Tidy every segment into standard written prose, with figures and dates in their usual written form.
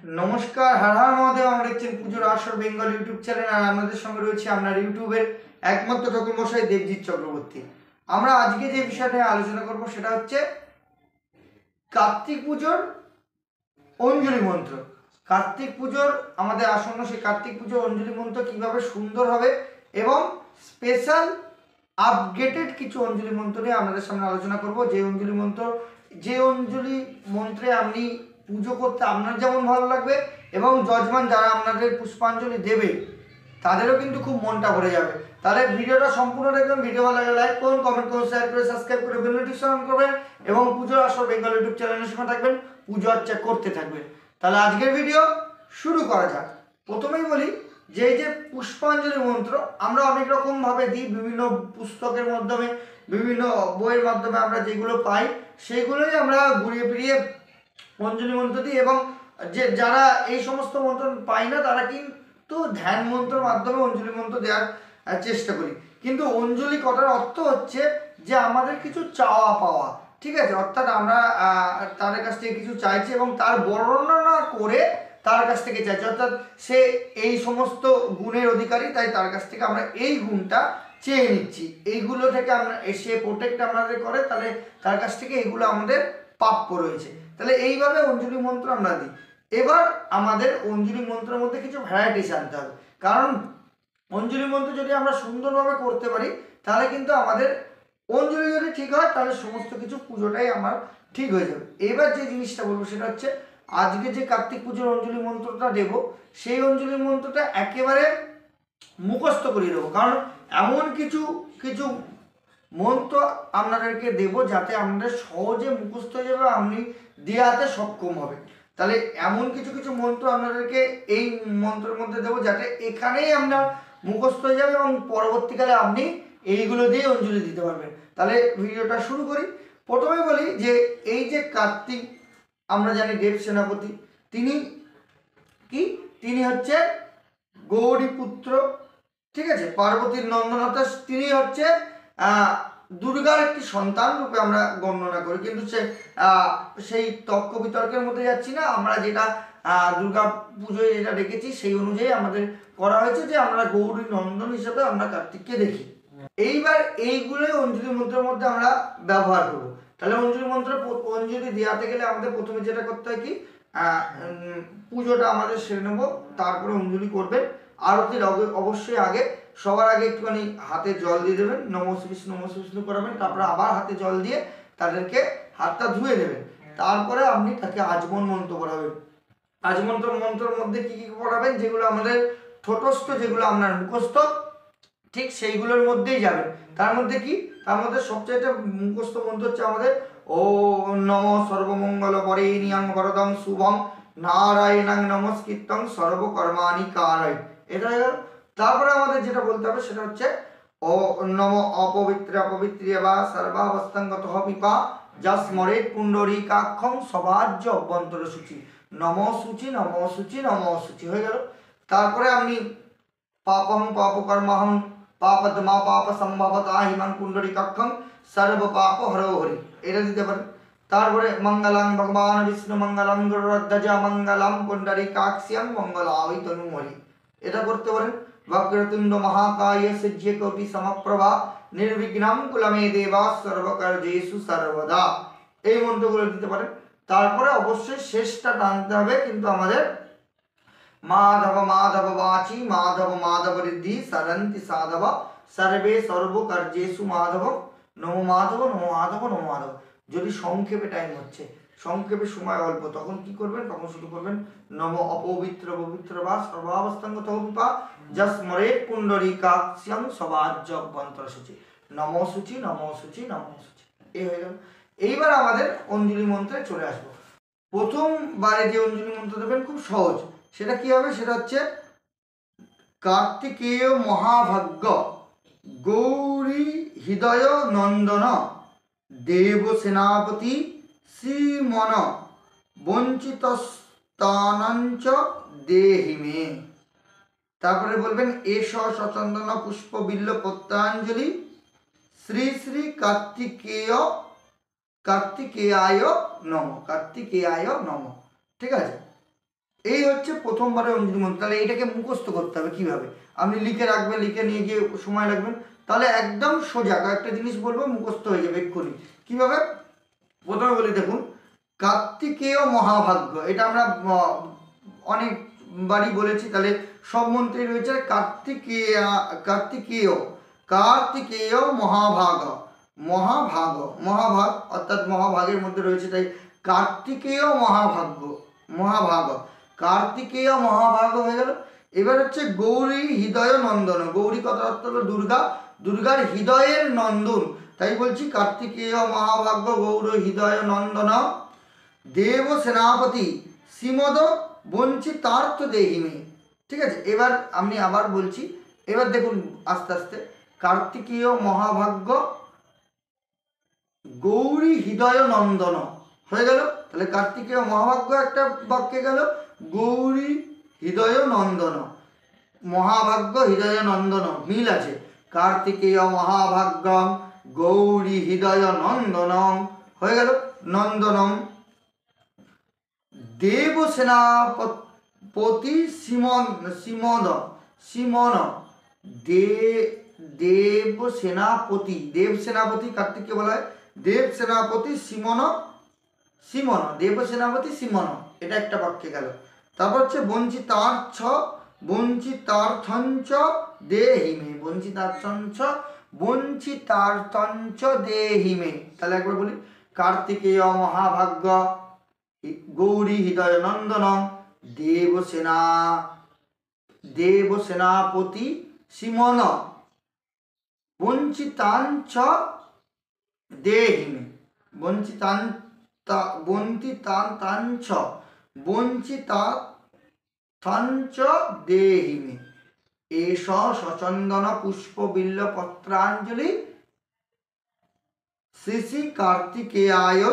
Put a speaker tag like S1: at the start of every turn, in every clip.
S1: নমস্কার, হর হর মহাদেব। আমরা দেখছেন পুজোর আসর বেঙ্গল ইউটিউব চ্যানেল, আর আমাদের সঙ্গে রয়েছে আপনার ইউটিউবের একমাত্র ঠাকুর মশাই দেবজিৎ চক্রবর্তী। আমরা আজকে যে বিষয়টা নিয়ে আলোচনা করব সেটা হচ্ছে কার্তিক পুজোর অঞ্জলি মন্ত্র। কার্তিক পুজোর আমাদের আসন্ন সেই কার্তিক পুজোর অঞ্জলি মন্ত্র কিভাবে সুন্দর হবে এবং স্পেশাল আপডেটেড কিছু অঞ্জলি মন্ত্র নিয়ে আপনাদের সামনে আলোচনা করব। যে অঞ্জলি মন্ত্রে আপনি পুজো করতে আপনার যেমন ভালো লাগবে এবং যজমান যারা আপনাদের পুষ্পাঞ্জলি দেবে তাদেরও কিন্তু খুব মনটা ভরে যাবে। তাহলে ভিডিওটা সম্পূর্ণ দেখবেন। ভিডিও ভালো লাগলে লাইক করুন, কমেন্ট করুন, শেয়ার করে সাবস্ক্রাইব করে বেল নোটিফিকেশন অন করবেন এবং পুজোর আসর বেঙ্গল ইউটিউব চ্যানেলের সঙ্গে থাকবেন, পুজো অর্চা করতে থাকবেন। তাহলে আজকের ভিডিও শুরু করা যাক। প্রথমেই বলি যে এই যে পুষ্পাঞ্জলি মন্ত্র আমরা অনেক রকম ভাবে দিই, বিভিন্ন পুস্তকের মাধ্যমে, বিভিন্ন বইয়ের মাধ্যমে আমরা যেগুলো পাই সেগুলোই আমরা ঘুরিয়ে ফিরিয়ে অঞ্জলি মন্ত্র দিই। এবং যারা এই সমস্ত মন্ত্র পাই না তারা কিন্তু ধ্যান মন্ত্রের মাধ্যমে অঞ্জলি মন্ত্র দেওয়ার চেষ্টা করি। কিন্তু অঞ্জলি করার অর্থ হচ্ছে যে আমাদের কিছু চাওয়া পাওয়া, ঠিক আছে? অর্থাৎ আমরা তার কাছ থেকে কিছু চাইছি এবং তার বর্ণনা করে তার কাছ থেকে চাইছি, অর্থাৎ সে এই সমস্ত গুণের অধিকারী, তাই তার কাছ থেকে আমরা এই গুণটা চেয়ে নিচ্ছি। এইগুলো থেকে আমরা সে প্রোটেক্ট আমাদের করে, তাহলে তার কাছ থেকে এইগুলো আমাদের প্রাপ্য রয়েছে। তাহলে এইভাবে অঞ্জলি মন্ত্র আমরা দিই। এবার আমাদের অঞ্জলি মন্ত্রের মধ্যে কিছু ভ্যারাইটিস আনতে হবে, কারণ অঞ্জলি মন্ত্র যদি আমরা সুন্দরভাবে করতে পারি তাহলে কিন্তু আমাদের অঞ্জলি যদি ঠিক হয় তাহলে সমস্ত কিছু পুজোটাই আমার ঠিক হয়ে যাবে। এবার যে জিনিসটা বলবো সেটা হচ্ছে আজকে যে কার্তিক পুজোর অঞ্জলি মন্ত্রটা দেব সেই অঞ্জলি মন্ত্রটা একেবারে মুখস্থ করিয়ে দেবো, কারণ এমন কিছু কিছু মন্ত্র আপনাদেরকে দেব যাতে আপনাদের সহজে মুখস্থ হয়ে যাবে, আপনি দেওয়াতে সক্ষম হবে। তাহলে এমন কিছু কিছু মন্ত্র আপনাদেরকে এই মন্ত্রের মধ্যে দেবো যাতে এখানেই আপনার মুখস্থ হয়ে যাবে এবং পরবর্তীকালে আপনি এইগুলো দিয়ে অঞ্জলি দিতে পারবেন। তাহলে ভিডিওটা শুরু করি। প্রথমে বলি যে এই যে কার্তিক, আমরা জানি দেব সেনাপতি, তিনি হচ্ছে গৌরী পুত্র, ঠিক আছে, পার্বতীর নন্দনতা। তিনি হচ্ছে দুর্গার একটি সন্তান রূপে আমরা গণনা করি, কিন্তু সেই তর্ক বিতর্কের মধ্যে যাচ্ছি না। আমরা যেটা দুর্গা পুজোয় যেটা দেখেছি সেই অনুযায়ী আমাদের করা হয়েছে যে আমরা গৌরী নন্দন হিসেবে আমরা কার্তিককে দেখি। এইবার এইগুলোই অঞ্জলি মন্ত্রের মধ্যে আমরা ব্যবহার করবো। তাহলে অঞ্জলি দেওয়াতে গেলে আমাদের প্রথমে যেটা করতে হয় কি, পুজোটা আমাদের সেরে নেবো, তারপরে অঞ্জলি করবেন। আরতির অবশ্যই আগে, সবার আগে একটুখানি হাতে জল দিয়ে দেবেন, নমঃ বিষ্ণু করাবেন, তারপরে আবার হাতে জল দিয়ে তাদেরকে হাতটা ধুয়ে দেবেন। তারপরে আপনি তাকে আচমন মন্ত্র পড়াবেন। মন্ত্রের মধ্যে কি কি পড়াবেন, যেগুলো আমাদের ঠোঁটস্থ, যেগুলো আপনার মুখস্থ, ঠিক সেইগুলোর মধ্যেই যাবেন। তার মধ্যে সবচেয়ে মুখস্থ মন্ত্র হচ্ছে আমাদের ও নম সর্বমঙ্গল বরেণ্যং বরদং শুভং নারায়ণং নমস্কৃত্যং সর্বকর্মাণি কারয়। এটা হয়ে গেল। তারপরে আমাদের যেটা বলতে হবে সেটা হচ্ছে ও নম অপবিত্রে বা সর্বাবস্থাঙ্গত পিপা যস্মরে পুণ্ডরীকাক্ষং সবাজ্য অভ্যন্তর সূচি নম সূচি নম সূচি নম সূচি হয়ে গেল। তারপরে আপনি পাপম পাপকর্মহং পাপদমা পাপ সম্ভবতা হিমাং পুণ্ডরীকাক্ষং সর্ব পাপ হরো হরি, এটা দিতে পারেন। তারপরে মঙ্গলং ভগবান বিষ্ণু মঙ্গলং গরুড়ধ্বজ মঙ্গলং পুণ্ডরীকাক্ষ্যং মঙ্গলায় তনু হরি, এটা করতে পারেন। বক্রতুণ্ড মহাকায় সূর্য কোটি সমপ্রভা নির্বিঘ্নং কুলমে দেবা সর্বকার্যেষু সর্বদা, এই মন্ত্রগুলো দিতে পারেন। তারপরে অবশ্যই শেষটা টানতে হবে, কিন্তু আমাদের মাধব মাধব বাচি মাধব মাধব ঋদ্ধি সরন্তি সাধব সর্বে সর্বকার্যেষু মাধব নমো মাধব নমো মাধব নমো মাধব। যদি সংক্ষেপে টাইম হচ্ছে, সংক্ষেপে সময় অল্প, তখন কি করবেন, তখন শুধু করবেন নম অপবিত্র পবিত্র বা সর্বাবস্থাঙ্গত পিপা যস্মরে পুণ্ডরীকাক্ষ্যং সবাজ্য অভ্যন্তর সূচি নম সূচি নম সূচি নম সূচি, এই হয়ে গেল। এইবার আমাদের অঞ্জলি মন্ত্রে চলে আসবো। প্রথমবারে যে অঞ্জলি মন্ত্র দেবেন খুব সহজ, সেটা কি হবে, সেটা হচ্ছে কার্তিকেয় মহাভাগ্য গৌরী হৃদয় নন্দন দেব সেনাপতি শ্রীমন বঞ্চিত স্থানাঞ্চ দেহি মে। তারপরে বলবেন এস সচন্দন পুষ্প বিল্ল পত্রাঞ্জলি শ্রী শ্রী কার্তিকেয়ায় নম, কার্তিকেয়ায় নম, ঠিক আছে? এই হচ্ছে প্রথমবারের অঞ্জলি মন্ত্র। তাহলে এটাকে মুখস্থ করতে হবে কিভাবে, আপনি লিখে রাখবেন, লিখে নিয়ে গিয়ে সময় লাগবেন, তাহলে একদম সোজা কয়েকটা জিনিস বলবো মুখস্থ হয়ে যাবে এক্ষুনি। কিভাবে, প্রথমে বলি দেখুন, কার্তিকেয় মহাভাগ্য, এটা আমরা অনেকবারই বলেছি। তাহলে সব মন্ত্রে রয়েছে কার্তিকেয় মহাভাগ, মহাভাগ অর্থাৎ মহাভাগের মধ্যে রয়েছে, তাই কার্তিকেয় মহাভাগ কার্তিকেয় মহাভাগ হয়ে গেল। এবার হচ্ছে গৌরী হৃদয় নন্দন, গৌরী কথা অর্থ হলো দুর্গা, দুর্গার হৃদয়ের নন্দন, তাই বলছি কার্তিকেয় মহাভাগ্য গৌর হৃদয় নন্দন। দেব সেনাপতি শ্রীমদ বঞ্চিতার্থ দেহিমে। ঠিক আছে, এবার আমি আবার বলছি, এবার দেখুন আস্তে আস্তে, কার্তিকেয় মহাভাগ্য গৌরী হৃদয় নন্দন হয়ে গেল। তাহলে কার্তিকেয় মহাভাগ্য একটা বাক্যে গেল, গৌরী হৃদয় নন্দন, মহাভাগ্য হৃদয় নন্দন মিল আছে। কার্তিকেয় মহাভাগ্যম গৌরী হৃদয় নন্দনম হয়ে গেল, নন্দনম। দেব সেনাপতি সিমন দেব সেনাপতি কার্তিককে বলা হয় দেব সেনাপতি সিমন, দেব সেনাপতি সিমন, এটা একটা বাক্যে গেল। তারপর হচ্ছে বঞ্চিতার্থঞ্চ দেহিমে, বঞ্চিতার্থঞ্চ দেহিমে। তাহলে একবার বলি, কার্তিকেয় মহাভাগ্য গৌরী হৃদয় নন্দন দেব সেনাপতি সিমন বঞ্চিতাঞ্চ দেহিমে, বঞ্চিতাঞ্চ দেহিমে। এষ সচন্দন পুষ্প বিল্ল পত্রাঞ্জলি শ্রী শ্রী কার্তিকেয়ায়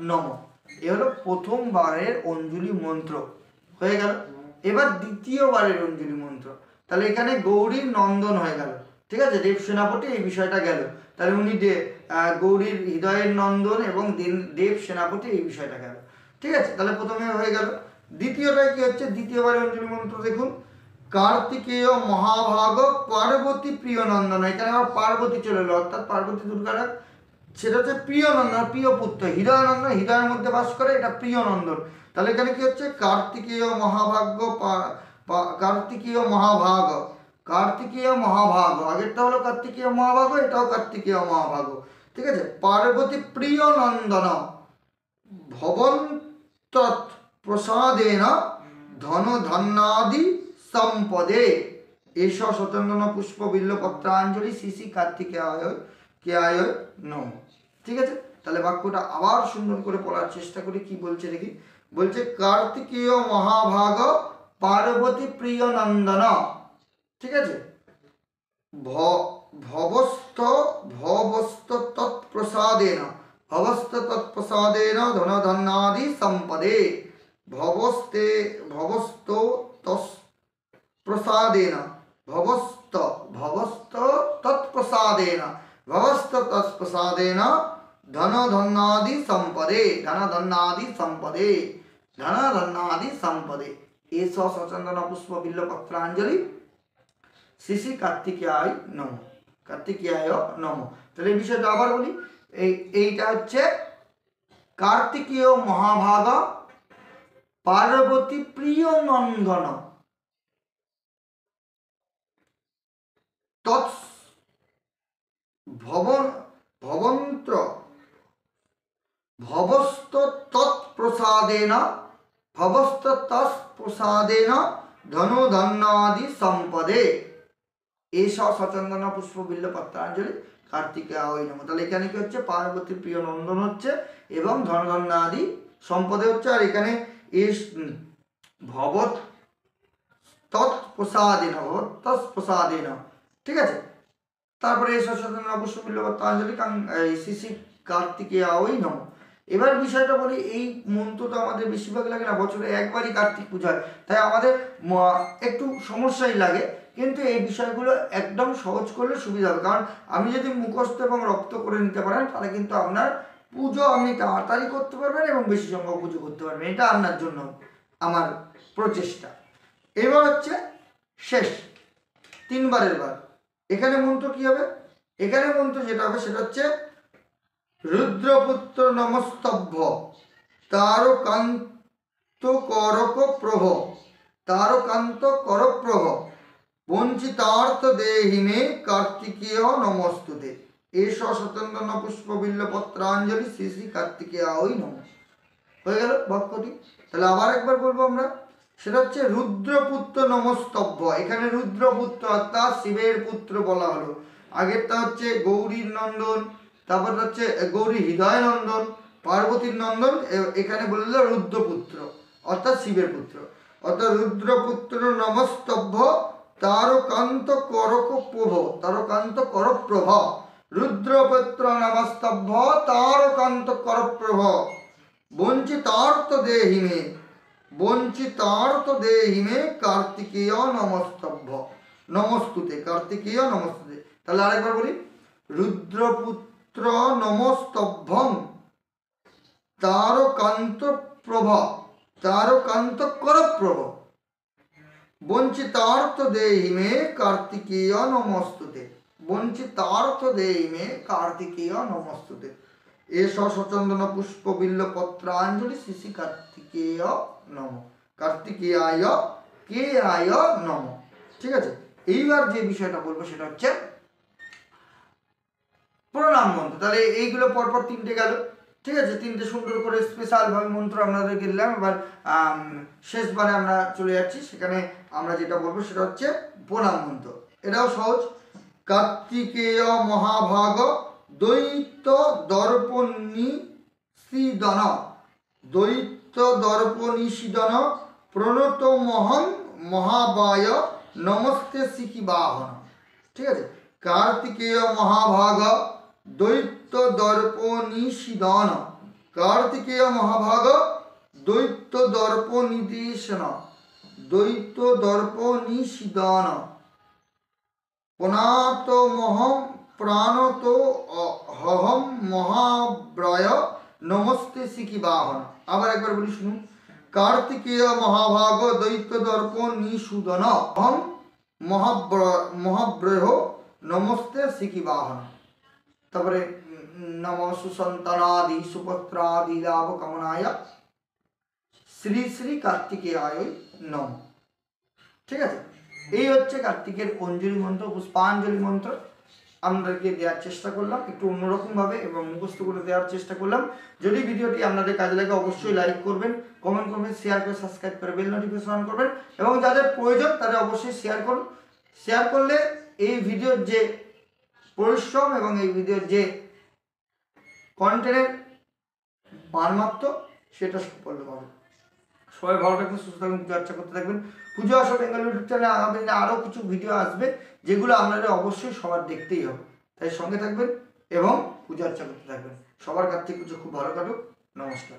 S1: নম। এ হলো প্রথমবারের অঞ্জলি মন্ত্র হয়ে গেল। এবার দ্বিতীয়বারের অঞ্জলি মন্ত্র, তাহলে এখানে গৌরীর নন্দন হয়ে গেল। ঠিক আছে, দেব সেনাপতি এই বিষয়টা গেল, তাহলে উনি গৌরীর হৃদয়ের নন্দন এবং দেব সেনাপতি এই বিষয়টা গেল। ঠিক আছে, তাহলে প্রথমে হয়ে গেল। দ্বিতীয়টাই কি হচ্ছে, দ্বিতীয়বারের অঞ্জলি মন্ত্র দেখুন, কার্তিকেয় মহাভাগ পার্বতী প্রিয় নন্দন। এখানে আবার পার্বতী চলে এলো, অর্থাৎ পার্বতী দুর্গারা, সেটা হচ্ছে প্রিয় নন্দন, প্রিয় পুত্র, হৃদয় নন্দন, হৃদয়ের মধ্যে বাস করে, এটা প্রিয় নন্দন। তাহলে এখানে কি হচ্ছে, কার্তিকেয় মহাভাগ্য কার্তিকেয় মহাভাগ, আগেরটা হলো কার্তিকেয় মহাভাগ, এটাও কার্তিকেয় মহাভাগ। ঠিক আছে, পার্বতী প্রিয় নন্দন ভবন্তৎ প্রসাদেন ধন ধান্যাদি সম্পদে এষ সচন্দন পুষ্প বিল্ল পত্রাঞ্জলি শ্রী শ্রী কার্তিকেয়ায় নম। ঠিক আছে, তাহলে বাক্যটা আবার সুন্দর করে পড়ার চেষ্টা করি, কি বলছে দেখি। বলছে কার্তিকেয় মহাভাগ পার্বতী প্রিয় নন্দন। ঠিক আছে, ভবস্ত তৎপ্রসাদেন ধন ধন্যাদি সম্পদে। ভবস্ত তৎপ্রসাদেন ধন ধন্যাদি সম্পদে। এষ সচন্দন পুষ্প বিল্ল পত্রাঞ্জলি শ্রী শ্রী কার্তিকেয়ায় নম। তাহলে এই বিষয়টা আবার বলি, এইটা হচ্ছে কার্তিকেয় মহাভাগ পার্বতী প্রিয় নন্দন ভবস্ত তৎপ্রসাদেন ধনু ধন্যাদি সম্পদে এষ সচন্দন পুষ্প বিল্ল পত্রাঞ্জলি কার্তিকেয়ায় নম। তাহলে এখানে কি হচ্ছে, পার্বতী প্রিয় নন্দন হচ্ছে এবং ধনধন্যাদি সম্পদে হচ্ছে, আর এখানে ভবৎ তৎপ্রসাদেন। ঠিক আছে, তারপরে এষ সচন্দন পুষ্প বিল্ল পত্রাঞ্জলি শ্রী শ্রী কার্তিকেয়ায় নম। এবার বিষয়টা বলি, এই মন্ত্রটা আমাদের বেশিরভাগ লাগে না, বছরে একবারই কার্তিক পূজা হয়, তাই আমাদের একটু সমস্যাই লাগে, কিন্তু এই বিষয়গুলো একদম সহজ করলে সুবিধা হবে। কারণ আপনি যদি মুখস্থ এবং রপ্ত করে নিতে পারেন, তাহলে কিন্তু আপনার পুজো আপনি তাড়াতাড়ি করতে পারবেন এবং বেশি সংখ্যক পুজো করতে পারবেন। এটা আপনার জন্য আমার প্রচেষ্টা। এবার হচ্ছে শেষ 3 বারের বার। এখানে মন্ত্র কি হবে? এখানে মন্ত্র যেটা হবে সেটা হচ্ছে রুদ্রপুত্র নমস্তভ্য তারকান্ত করক প্রভ তারকান্ত কর প্রভ বঞ্চিতার্থ দেহিমে কার্তিকেয় নমস্তুতে এষ শতন্দন পুষ্প বিল্ল পত্রাঞ্জলি শ্রী শ্রী কার্তিকেয়ায় নমঃ। হয়ে গেল বাক্যটি। তাহলে আবার একবার বলবো আমরা, সেটা হচ্ছে রুদ্রপুত্র নমস্তভ্য। এখানে রুদ্রপুত্র অর্থাৎ শিবের পুত্র বলা হলো। আগেরটা হচ্ছে গৌরীর নন্দন, তারপর হচ্ছে গৌরী হৃদয় নন্দন, পার্বতীর নন্দন, এখানে বলল রুদ্রপুত্র অর্থাৎ শিবের পুত্র, অর্থাৎ রুদ্রপুত্র নমস্তভ্য তারকান্ত করক প্রভ তারকান্ত কর প্রভ রুদ্রপুত্র নমস্তভ্য তারকান্ত কর প্রভ বঞ্চিতার্থ দেহিমে কার্তিকেয় নমস্তভ্য নমস্তুতে কার্তিকেয় নমস্তুতে। তাহলে আরেকবার বলি, রুদ্রপুত্র নমস্তভ্যং তারকান্ত প্রভ তারকান্ত কর প্রভ বঞ্চিতার্থ দেহিমে কার্তিকেয় নমস্তুতে বঞ্চিতার্থ দেহিমে কার্তিকেয় নমস্তুতে এষ সচন্দন পুষ্প বিল্ল পত্রাঞ্জলি শ্রী শ্রী কার্তিকেয় নম কার্তিকেয়ায় নম। ঠিক আছে, এইবার যে বিষয়টা বলবো সেটা হচ্ছে প্রণাম মন্ত্র। তাহলে এইগুলো পরপর 3টে গেল। ঠিক আছে, 3টে সুন্দর করে স্পেশালভাবে মন্ত্র আপনাদেরকে দিলাম। এবার শেষবারে আমরা চলে যাচ্ছি, সেখানে আমরা যেটা বলবো সেটা হচ্ছে প্রণাম মন্ত্র। এটাও সহজ। কার্তিকেয় মহাভাগ দৈত্য দর্পণিষিদন প্রণত মহং মহাবায় নমস্তে শিখি বাহন। ঠিক আছে, কার্তিকেয় মহাভাগ দৈত্য দর্পণিষিদন কার্তিকেয় মহাভাগ দৈত্য দর্পণিষিদন প্রাণত হহম মহাব্রয় নমস্তে শিখি বাহন। আবার একবার বলি, শুনুন। কার্তিকেয় মহাভাগ দৈত্য দর্পণিষিদন অহম মহাব্রয় নমস্তে শিখি বাহন। তারপরে নম সুসন্তানাদি সুপত্রাদি লাভ কামনায় শ্রী শ্রী কার্তিকেয়ায় নম। ঠিক আছে, এই হচ্ছে কার্তিকের অঞ্জলি মন্ত্র, পুষ্পাঞ্জলি মন্ত্র। আপনাদেরকে দেওয়ার চেষ্টা করলাম একটু অন্যরকমভাবে এবং মুখস্থ করে দেওয়ার চেষ্টা করলাম। যদি ভিডিওটি আপনাদের কাজে লাগে অবশ্যই লাইক করবেন, কমেন্ট করবেন, শেয়ার করে সাবস্ক্রাইব করে বেল নোটিফিকেশন অন করবেন এবং যাদের প্রয়োজন তাদের অবশ্যই শেয়ার করুন। শেয়ার করলে এই ভিডিওর যে পরিশ্রম এবং এই ভিডিওর যে কন্টেন্টের মানমাত্র সেটা সাফল্য পাবে। সবাই ভালো থাকবেন, সুস্থ থাকবেন, পুজো আর্চা করতে থাকবেন। পুজো আসো বেঙ্গল ইউটিউব চ্যানেলে আগামী দিনে আরও কিছু ভিডিও আসবে যেগুলো আপনাদের অবশ্যই সবার দেখতেই হবে। তাই সঙ্গে থাকবেন এবং পুজো আর্চা করতে থাকবেন। সবার কার্তিক পুজো খুব ভালো কাটুক। নমস্কার।